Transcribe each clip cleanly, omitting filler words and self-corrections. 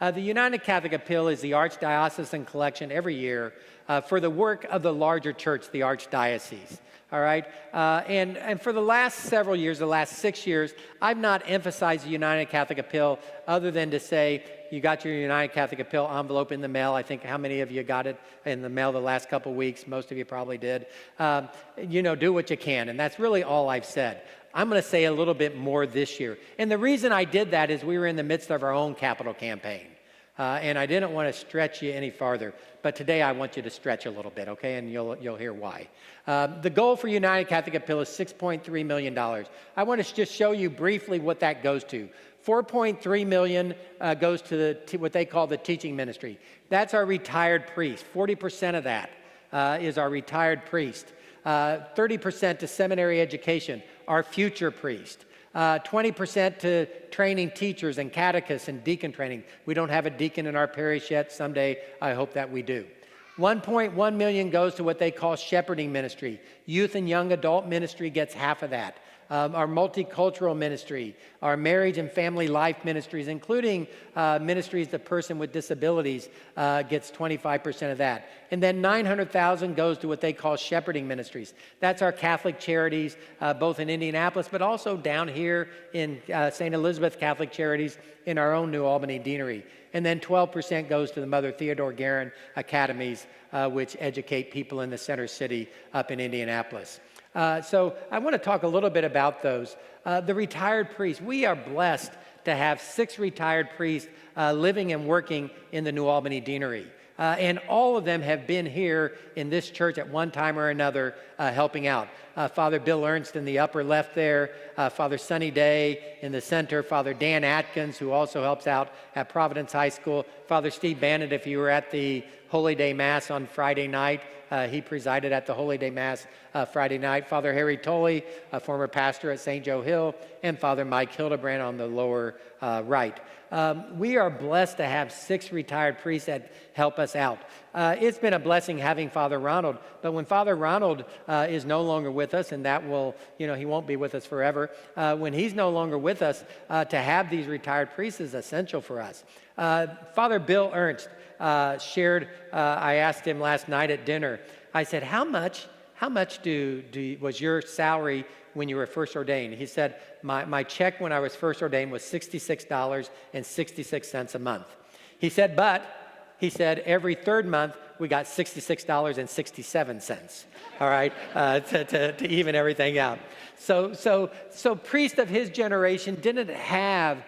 The United Catholic Appeal is the archdiocesan collection every year for the work of the larger church, the archdiocese. All right, and for the last several years, the last 6 years, I've not emphasized the United Catholic Appeal other than to say, you got your United Catholic Appeal envelope in the mail. I think how many of you got it in the mail the last couple weeks? Most of you probably did. Do what you can, and that's really all I've said. I'm going to say a little bit more this year. And the reason I did that is we were in the midst of our own capital campaign. And I didn't want to stretch you any farther. But today I want you to stretch a little bit, okay? And you'll hear why. The goal for United Catholic Appeal is $6.3 million. I want to just show you briefly what that goes to. $4.3 million goes to what they call the teaching ministry. That's our retired priest. 40% of that is our retired priest. 30% to seminary education, our future priest. 20% to training teachers and catechists and deacon training. We don't have a deacon in our parish yet. Someday, I hope that we do. 1.1 million goes to what they call shepherding ministry. Youth and young adult ministry gets half of that. Our multicultural ministry, our marriage and family life ministries, including ministries to person with disabilities, gets 25% of that. And then $900,000 goes to what they call shepherding ministries. That's our Catholic charities, both in Indianapolis, but also down here in St. Elizabeth Catholic Charities in our own New Albany Deanery. And then 12% goes to the Mother Theodore Guerin Academies, which educate people in the center city up in Indianapolis. So I want to talk a little bit about those. The retired priests. We are blessed to have 6 retired priests living and working in the New Albany Deanery. And all of them have been here in this church at one time or another helping out. Father Bill Ernst in the upper left there, Father Sunny Day in the center, Father Dan Atkins, who also helps out at Providence High School, Father Steve Bannon, if you were at the Holy Day Mass on Friday night, he presided at the Holy Day Mass Friday night. Father Harry Tolley, a former pastor at St. Joe Hill, and Father Mike Hildebrand on the lower right. We are blessed to have 6 retired priests that help us out. It's been a blessing having Father Ronald, but when Father Ronald is no longer with us, and that will, he won't be with us forever, when he's no longer with us, to have these retired priests is essential for us. Father Bill Ernst shared, I asked him last night at dinner, I said, how much was your salary when you were first ordained? He said, my check when I was first ordained was $66.66 a month. He said, every third month we got $66.67, all right, to even everything out. So priests of his generation didn't have,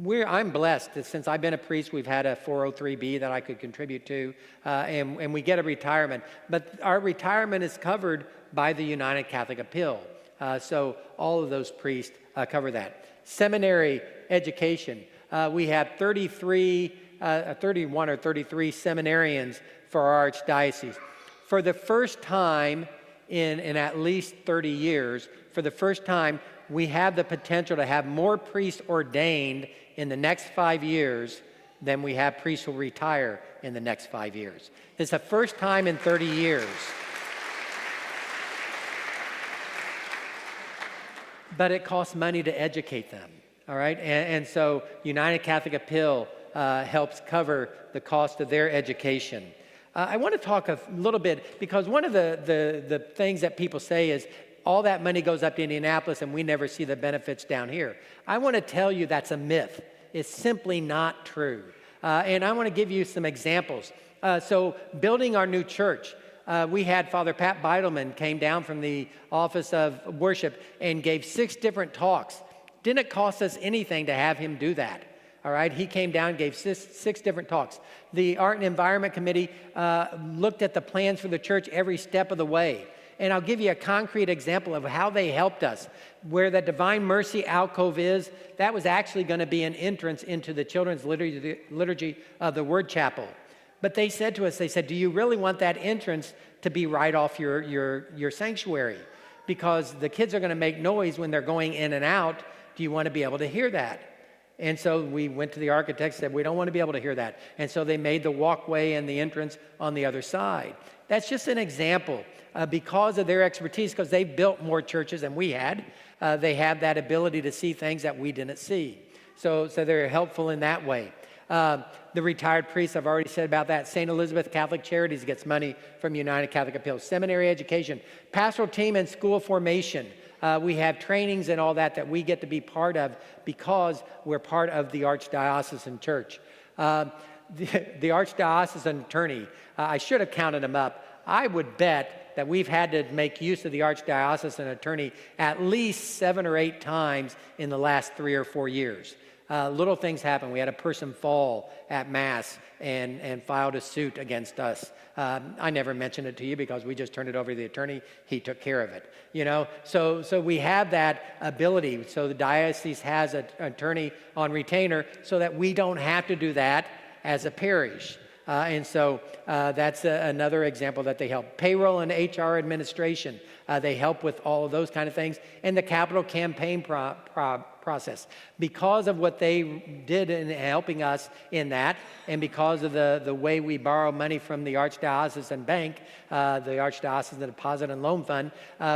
I'm blessed that since I've been a priest, we've had a 403B that I could contribute to, and we get a retirement. But our retirement is covered by the United Catholic Appeal. So all of those priests cover that. Seminary education. We have 31 or 33 seminarians for our archdiocese. For the first time in at least 30 years, for the first time, we have the potential to have more priests ordained in the next 5 years than we have priests who retire in the next 5 years. It's the first time in 30 years. But it costs money to educate them, all right? And so United Catholic Appeal helps cover the cost of their education. I want to talk a little bit, because one of the things that people say is, all that money goes up to Indianapolis and we never see the benefits down here. I want to tell you that's a myth. It's simply not true. And I want to give you some examples. So building our new church, we had Father Pat Beidelman came down from the Office of Worship and gave 6 different talks. Didn't cost us anything to have him do that. All right, he came down and gave 6 different talks. The Art and Environment Committee looked at the plans for the church every step of the way. And I'll give you a concrete example of how they helped us. Where the Divine Mercy alcove is, that was actually going to be an entrance into the children's liturgy of the Word Chapel. But they said to us, do you really want that entrance to be right off your sanctuary? Because the kids are going to make noise when they're going in and out. Do you want to be able to hear that? And so we went to the architects and said, we don't want to be able to hear that. And so they made the walkway and the entrance on the other side. That's just an example. Because of their expertise, because they've built more churches than we had, they have that ability to see things that we didn't see. So they're helpful in that way. The retired priests, I've already said about that. St. Elizabeth Catholic Charities gets money from United Catholic Appeals. Seminary education, pastoral team and school formation. We have trainings and all that we get to be part of because we're part of the Archdiocesan Church. The Archdiocesan attorney, I should have counted them up. I would bet that we've had to make use of the Archdiocesan attorney at least 7 or 8 times in the last 3 or 4 years. Little things happen. We had a person fall at Mass and filed a suit against us. I never mentioned it to you because we just turned it over to the attorney. He took care of it. So we have that ability. So the diocese has an attorney on retainer so that we don't have to do that as a parish. And so that's another example that they help. Payroll and HR administration, they help with all of those kind of things. And the capital campaign process. Because of what they did in helping us in that, and because of the way we borrow money from the Archdiocesan Bank, the Archdiocesan Deposit and Loan Fund,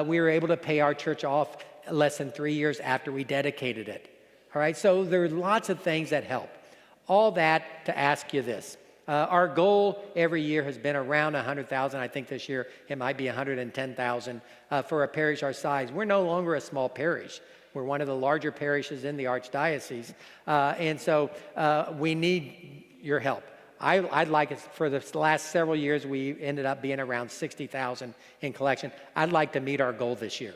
we were able to pay our church off less than 3 years after we dedicated it. All right, so there are lots of things that help. All that to ask you this. Our goal every year has been around 100,000. I think this year it might be 110,000 for a parish our size. We're no longer a small parish. We're one of the larger parishes in the Archdiocese. And so we need your help. I'd like it for the last several years, we ended up being around 60,000 in collection. I'd like to meet our goal this year.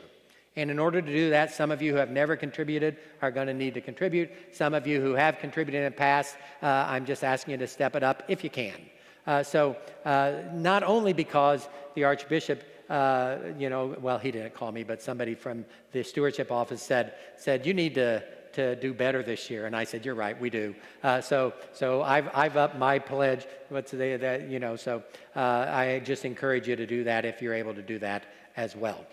And in order to do that, some of you who have never contributed are going to need to contribute. Some of you who have contributed in the past, I'm just asking you to step it up if you can. So not only because the Archbishop, well, he didn't call me, but somebody from the stewardship office said you need to do better this year. And I said, you're right, we do. So I've upped my pledge. So I just encourage you to do that if you're able to do that as well.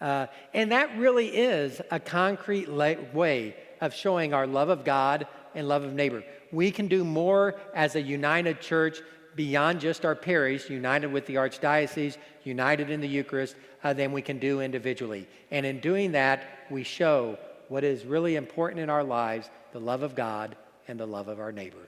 And that really is a concrete way of showing our love of God and love of neighbor. We can do more as a united church beyond just our parish, united with the Archdiocese, united in the Eucharist, than we can do individually. And in doing that, we show what is really important in our lives, the love of God and the love of our neighbor.